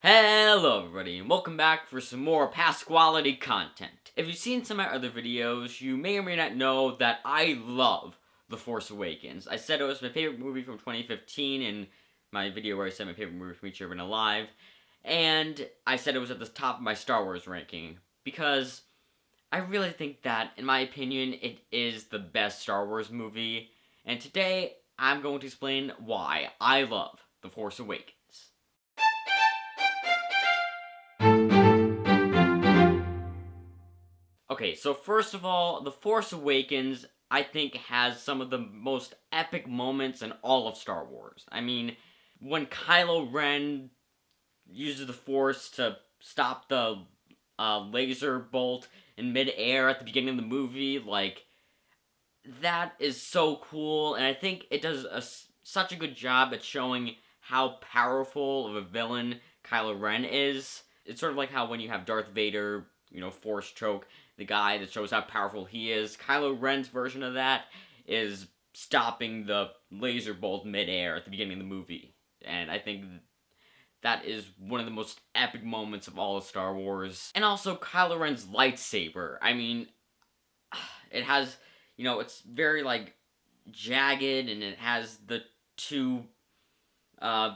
Hello everybody, and welcome back for some more past quality content. If you've seen some of my other videos, you may or may not know that I love The Force Awakens. I said it was my favorite movie from 2015 in my video where I said my favorite movie from each year been alive, and I said it was at the top of my Star Wars ranking, because I really think that, in my opinion, it is the best Star Wars movie, and today I'm going to explain why I love The Force Awakens. Okay, so first of all, The Force Awakens, I think, has some of the most epic moments in all of Star Wars. I mean, when Kylo Ren uses the Force to stop the laser bolt in midair at the beginning of the movie, that is so cool, and I think it does such a good job at showing how powerful of a villain Kylo Ren is. It's sort of like how when you have Darth Vader, Force choke the guy that shows how powerful he is. Kylo Ren's version of that is stopping the laser bolt midair at the beginning of the movie. And I think that is one of the most epic moments of all of Star Wars. And also Kylo Ren's lightsaber. I mean, it has, it's very, jagged, and it has the two, the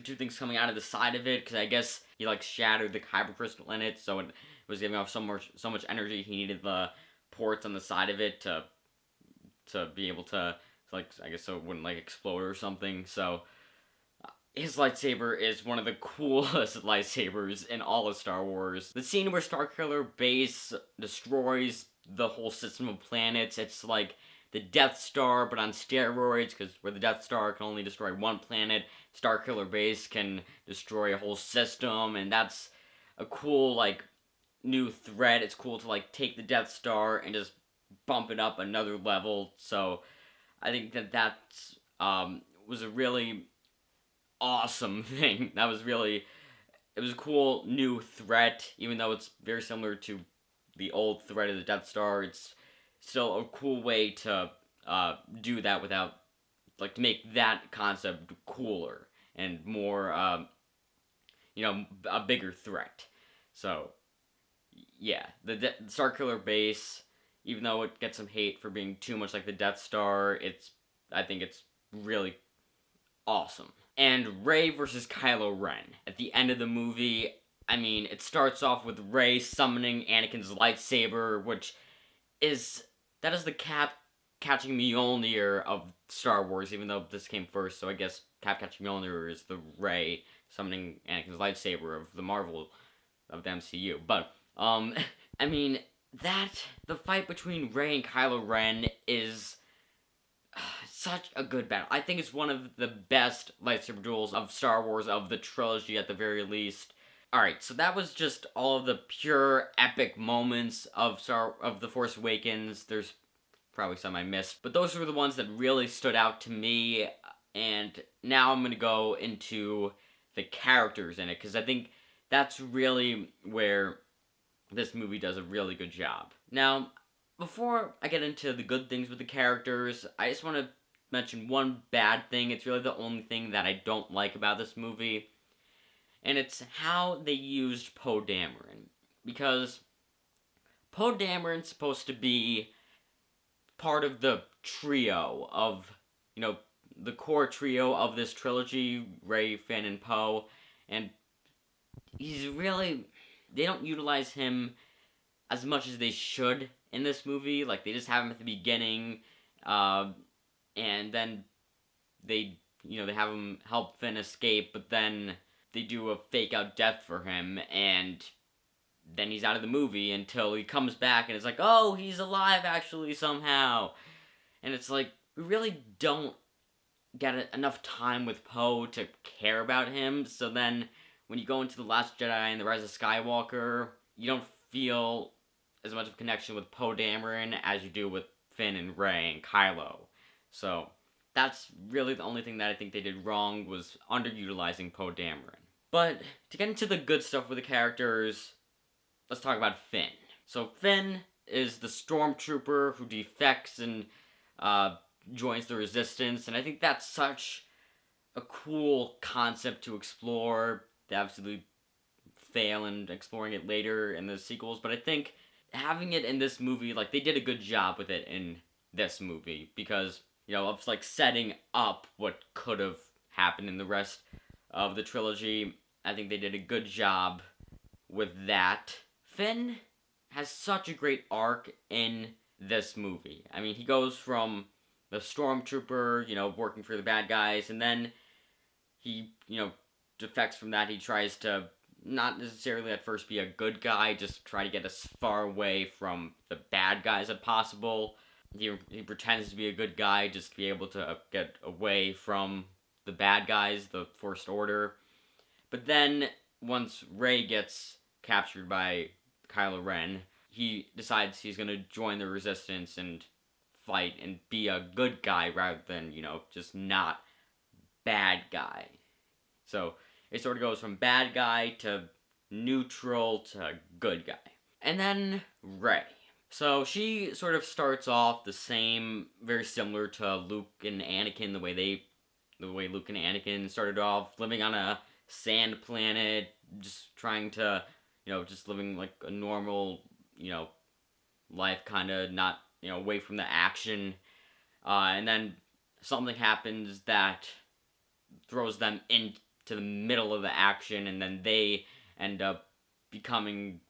two things coming out of the side of it, because I guess he, shattered the kyber crystal in it, so it was giving off so much energy, he needed the ports on the side of it to be able to, I guess so it wouldn't, explode or something, so his lightsaber is one of the coolest lightsabers in all of Star Wars. The scene where Starkiller Base destroys the whole system of planets, it's like the Death Star, but on steroids, because where the Death Star can only destroy one planet, Starkiller Base can destroy a whole system, and that's a cool, new threat. It's cool to, take the Death Star and just bump it up another level, so I think that was a really awesome thing. It was a cool new threat, even though it's very similar to the old threat of the Death Star. It's still a cool way to do that without, to make that concept cooler and more, a bigger threat. So, yeah, the Starkiller Base, even though it gets some hate for being too much like the Death Star, I think it's really awesome. And Rey versus Kylo Ren. At the end of the movie, I mean, it starts off with Rey summoning Anakin's lightsaber, which is the catching Mjolnir of Star Wars, even though this came first, so I guess catching Mjolnir is the Rey summoning Anakin's lightsaber of the Marvel, of the MCU. But, I mean, the fight between Rey and Kylo Ren is such a good battle. I think it's one of the best lightsaber duels of Star Wars, of the trilogy at the very least. Alright, so that was just all of the pure epic moments of The Force Awakens. There's probably some I missed, but those were the ones that really stood out to me, and now I'm gonna go into the characters in it, because I think that's really where this movie does a really good job. Now, before I get into the good things with the characters, I just want to mention one bad thing. It's really the only thing that I don't like about this movie, and it's how they used Poe Dameron. Because Poe Dameron's supposed to be part of the trio of, the core trio of this trilogy, Rey, Finn, and Poe, and they don't utilize him as much as they should in this movie. They just have him at the beginning, and then they have him help Finn escape, but then they do a fake out death for him, and then he's out of the movie until he comes back, and it's like, oh, he's alive actually somehow. And it's like, we really don't get enough time with Poe to care about him, so then when you go into The Last Jedi and The Rise of Skywalker, you don't feel as much of a connection with Poe Dameron as you do with Finn and Rey and Kylo. So that's really the only thing that I think they did wrong, was underutilizing Poe Dameron. But to get into the good stuff with the characters, let's talk about Finn. So Finn is the stormtrooper who defects and joins the Resistance, and I think that's such a cool concept to explore. they absolutely fail in exploring it later in the sequels. But I think having it in this movie, like, they did a good job with it in this movie because, of like setting up what could have happened in the rest of the trilogy. I think they did a good job with that. Finn has such a great arc in this movie. I mean, he goes from the stormtrooper, working for the bad guys, and then he, defects from that. He tries to not necessarily at first be a good guy, just try to get as far away from the bad guys as possible. He pretends to be a good guy just to be able to get away from the bad guys, the First Order. But then, once Rey gets captured by Kylo Ren, he decides he's going to join the Resistance and fight and be a good guy rather than, just not bad guy. So, it sort of goes from bad guy to neutral to good guy. And then Rey. So she sort of starts off the same, very similar to Luke and Anakin, the way Luke and Anakin started off, living on a sand planet, just trying to, just living like a normal, life, kind of not, away from the action. And then something happens that throws them into the middle of the action, and then they end up becoming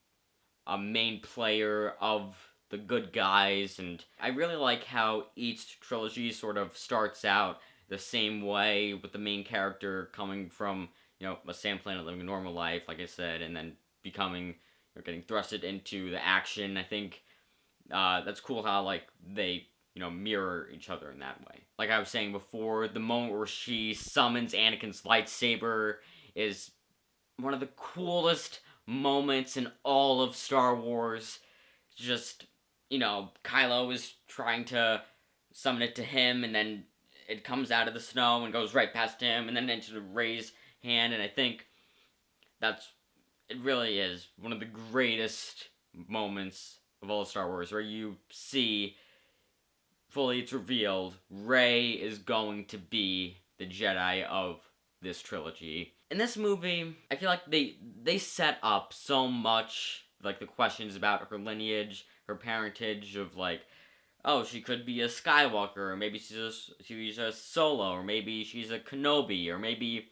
a main player of the good guys. And I really like how each trilogy sort of starts out the same way, with the main character coming from, a sand planet, living a normal life, like I said, and then becoming, getting thrusted into the action. I think that's cool how, like, they, mirror each other in that way. Like I was saying before, the moment where she summons Anakin's lightsaber is one of the coolest moments in all of Star Wars. Just, Kylo is trying to summon it to him, and then it comes out of the snow and goes right past him, and then into Rey's hand, and I think it really is one of the greatest moments of all of Star Wars, where you see, fully it's revealed, Rey is going to be the Jedi of this trilogy. In this movie, I feel like they set up so much, like, the questions about her lineage, her parentage, of, like, oh, she could be a Skywalker, or maybe she's a Solo, or maybe she's a Kenobi, or maybe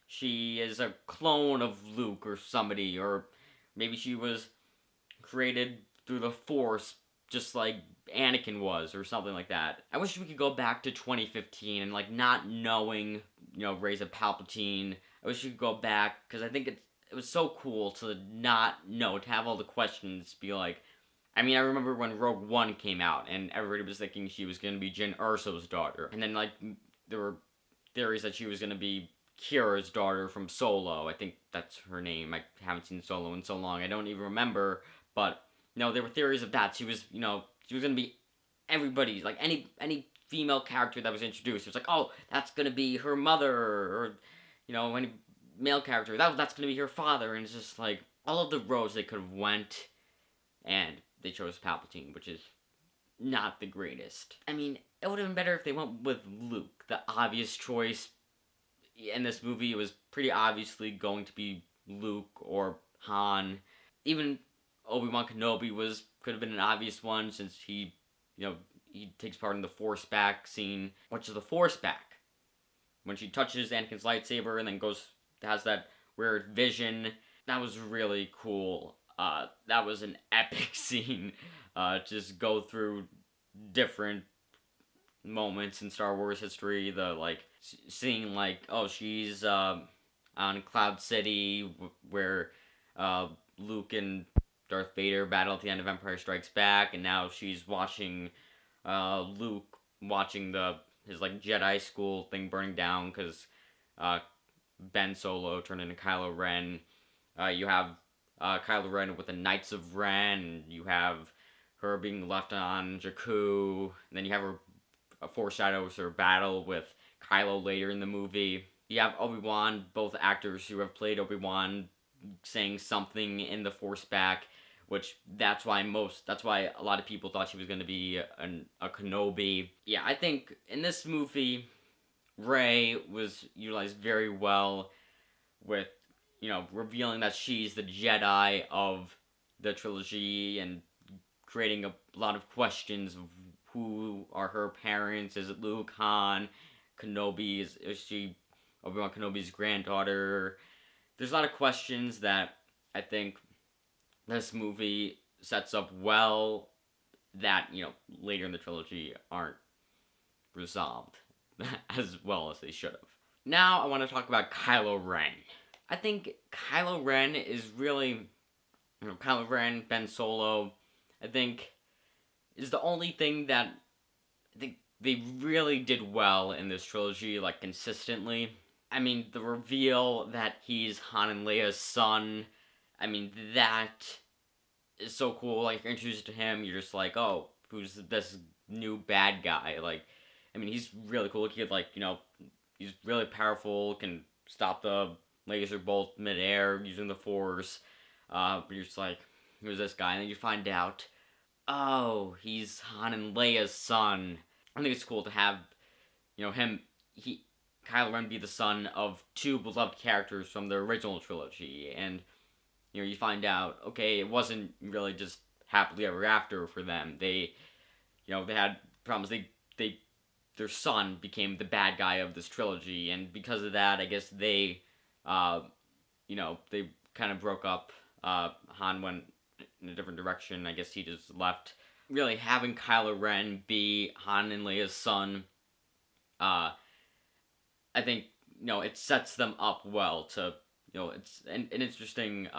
she is a clone of Luke or somebody, or maybe she was created through the Force, just like Anakin was, or something like that. I wish we could go back to 2015 and, like, not knowing, Rey's a Palpatine. I wish we could go back, because I think it was so cool to not know, to have all the questions be like, I mean, I remember when Rogue One came out, and everybody was thinking she was going to be Jyn Erso's daughter. And then, like, there were theories that she was going to be Kira's daughter from Solo. I think that's her name. I haven't seen Solo in so long. I don't even remember. But, there were theories of that. She was going to be everybody, like, any female character that was introduced. It was like, oh, that's going to be her mother, or, any male character, that's going to be her father. And it's just, like, all of the roads they could have went, and they chose Palpatine, which is not the greatest. I mean, it would have been better if they went with Luke, the obvious choice. In this movie, it was pretty obviously going to be Luke or Han. Even Obi-Wan Kenobi could have been an obvious one, since he takes part in the Force Back scene. Which is the Force Back? When she touches Anakin's lightsaber and then has that weird vision. That was really cool. That was an epic scene. Just go through different moments in Star Wars history. The, like, seeing, like, oh, she's on Cloud City, where Luke and Darth Vader battle at the end of Empire Strikes Back, and now she's watching Luke watching his, like, Jedi school thing burning down because Ben Solo turned into Kylo Ren. You have Kylo Ren with the Knights of Ren. You have her being left on Jakku. And then you have her foreshadows her battle with Kylo later in the movie. You have Obi-Wan, both actors who have played Obi-Wan, saying something in the Force Back, which that's why a lot of people thought she was going to be a Kenobi. Yeah, I think in this movie, Rey was utilized very well with, revealing that she's the Jedi of the trilogy and creating a lot of questions of who are her parents. Is it Luke, Han, Kenobi? Is she Obi-Wan Kenobi's granddaughter? There's a lot of questions that I think this movie sets up well that, later in the trilogy aren't resolved as well as they should have. Now I want to talk about Kylo Ren. I think Kylo Ren is really, Kylo Ren, Ben Solo, I think is the only thing that I think they really did well in this trilogy, like, consistently. I mean, the reveal that he's Han and Leia's son, I mean, that is so cool. Like, you're introduced to him, you're just like, oh, who's this new bad guy? Like, I mean, he's really cool. He could, he's really powerful, can stop the laser bolt midair using the Force. But you're just like, who's this guy? And then you find out, oh, he's Han and Leia's son. I think it's cool to have, Kylo Ren be the son of two beloved characters from the original trilogy. And, you find out, okay, it wasn't really just happily ever after for them. They had problems. Their son became the bad guy of this trilogy, and because of that, I guess they kind of broke up. Han went in a different direction. I guess he just left. Really, having Kylo Ren be Han and Leia's son, I think, it sets them up well to, it's an interesting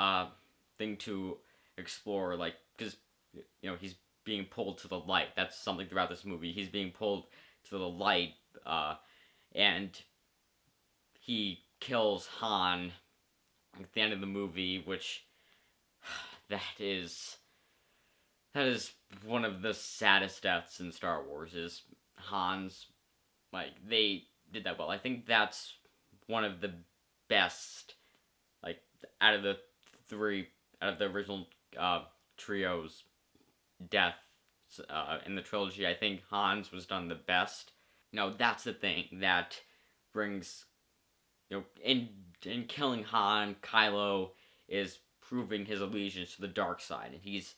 thing to explore, like, because, he's being pulled to the light. That's something throughout this movie. He's being pulled to the light, and he kills Han at the end of the movie, which that is one of the saddest deaths in Star Wars. Is Han's, like, they did that well. I think that's one of the best, like, out of the original trio's deaths in the trilogy. I think Han's was done the best. That's the thing that brings, in killing Han, Kylo is proving his allegiance to the dark side, and he's,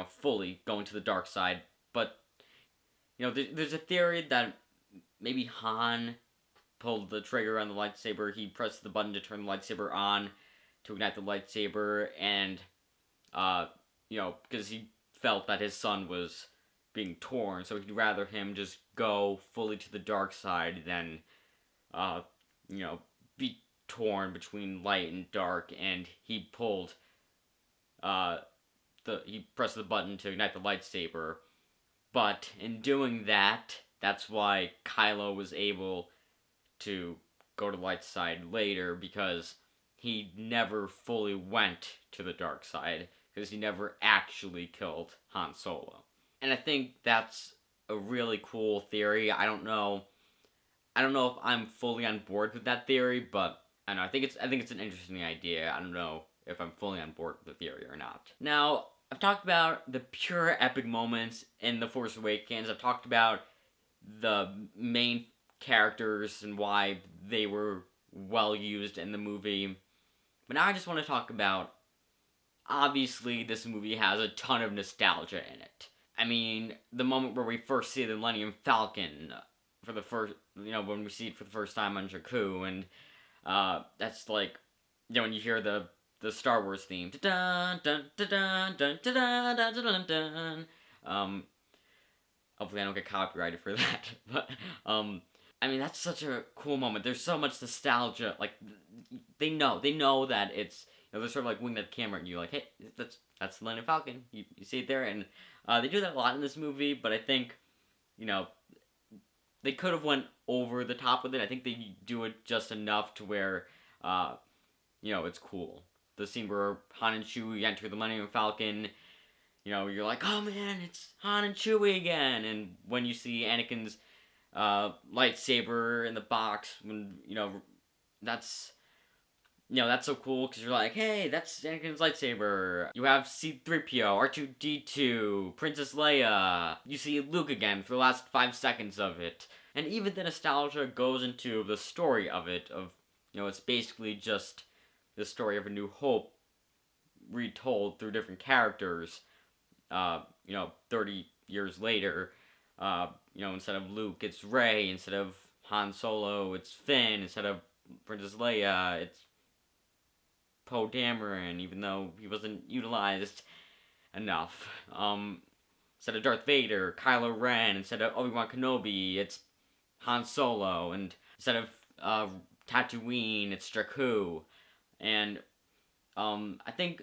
fully going to the dark side. But, there's a theory that maybe Han pulled the trigger on the lightsaber. He pressed the button to turn the lightsaber on to ignite the lightsaber, and, because he felt that his son was being torn, so he'd rather him just go fully to the dark side than, be torn between light and dark, and he pressed the button to ignite the lightsaber. But in doing that, that's why Kylo was able to go to the light side later, because he never fully went to the dark side, because he never actually killed Han Solo. And I think that's a really cool theory. I don't know if I'm fully on board with that theory, but I don't know, I think it's an interesting idea. I don't know if I'm fully on board with the theory or not. Now, I've talked about the pure epic moments in The Force Awakens. I've talked about the main characters and why they were well used in the movie. But now I just want to talk about, obviously, this movie has a ton of nostalgia in it. I mean, the moment where we first see the Millennium Falcon for the first, when we see it for the first time on Jakku, and that's like, when you hear the Star Wars theme, dun dun dun dun dun dun dun dun dun. Hopefully I don't get copyrighted for that, but I mean, that's such a cool moment. There's so much nostalgia. Like, they know that it's, they're sort of like winging at the camera, and you're like, hey, that's the Millennium Falcon. You see it there, and they do that a lot in this movie, but I think, they could have went over the top with it. I think they do it just enough to where, it's cool. The scene where Han and Chewie enter the Millennium Falcon, you're like, oh man, it's Han and Chewie again. And when you see Anakin's lightsaber in the box, when, that's so cool, because you're like, hey, that's Anakin's lightsaber. You have C-3PO, R2-D2, Princess Leia. You see Luke again for the last 5 seconds of it. And even the nostalgia goes into the story of it, of, it's basically just the story of A New Hope retold through different characters, 30 years later. Instead of Luke, it's Rey. Instead of Han Solo, it's Finn. Instead of Princess Leia, it's Poe Dameron, even though he wasn't utilized enough. Instead of Darth Vader, Kylo Ren. Instead of Obi-Wan Kenobi, it's Han Solo. And instead of Tatooine, it's Jakku. And I think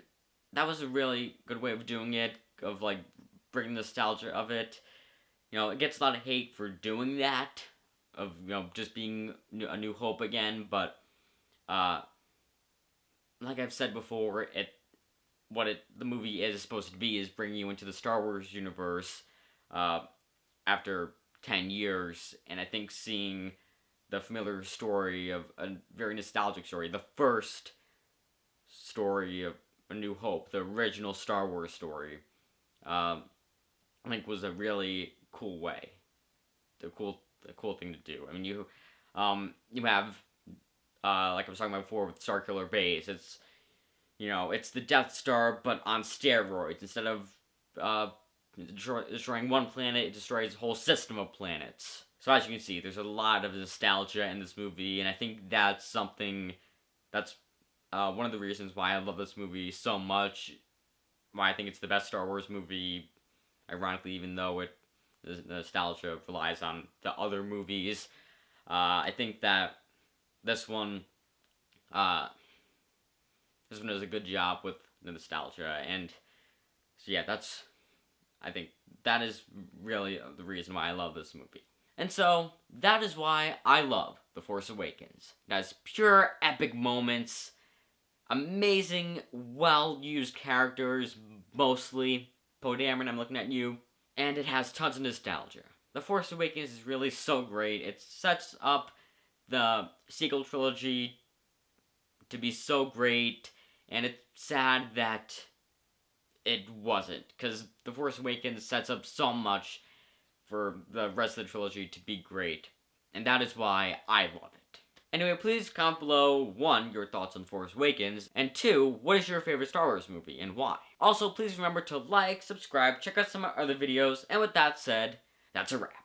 that was a really good way of doing it, of like bringing nostalgia of it. It gets a lot of hate for doing that, of just being A New Hope again, but like I've said before, the movie is supposed to be is bringing you into the Star Wars universe after 10 years, and I think seeing the familiar story of a very nostalgic story, the first story of A New Hope, the original Star Wars story, I think was a really cool way, a cool thing to do. I mean, you have like I was talking about before with Starkiller Base. It's it's the Death Star but on steroids. Instead of destroying one planet, it destroys a whole system of planets. So as you can see, there's a lot of nostalgia in this movie, and I think that's something that's one of the reasons why I love this movie so much. Why I think it's the best Star Wars movie. Ironically, even though the nostalgia relies on the other movies, I think that this one does a good job with the nostalgia, and so yeah, I think that is really the reason why I love this movie. And so, that is why I love The Force Awakens. It has pure epic moments, amazing, well-used characters, mostly. Poe Dameron, I'm looking at you. And it has tons of nostalgia. The Force Awakens is really so great. It sets up the sequel trilogy to be so great, and it's sad that it wasn't, because The Force Awakens sets up so much for the rest of the trilogy to be great, and that is why I love it. Anyway, please comment below, 1, your thoughts on Force Awakens, and 2, what is your favorite Star Wars movie, and why? Also, please remember to like, subscribe, check out some of my other videos, and with that said, that's a wrap.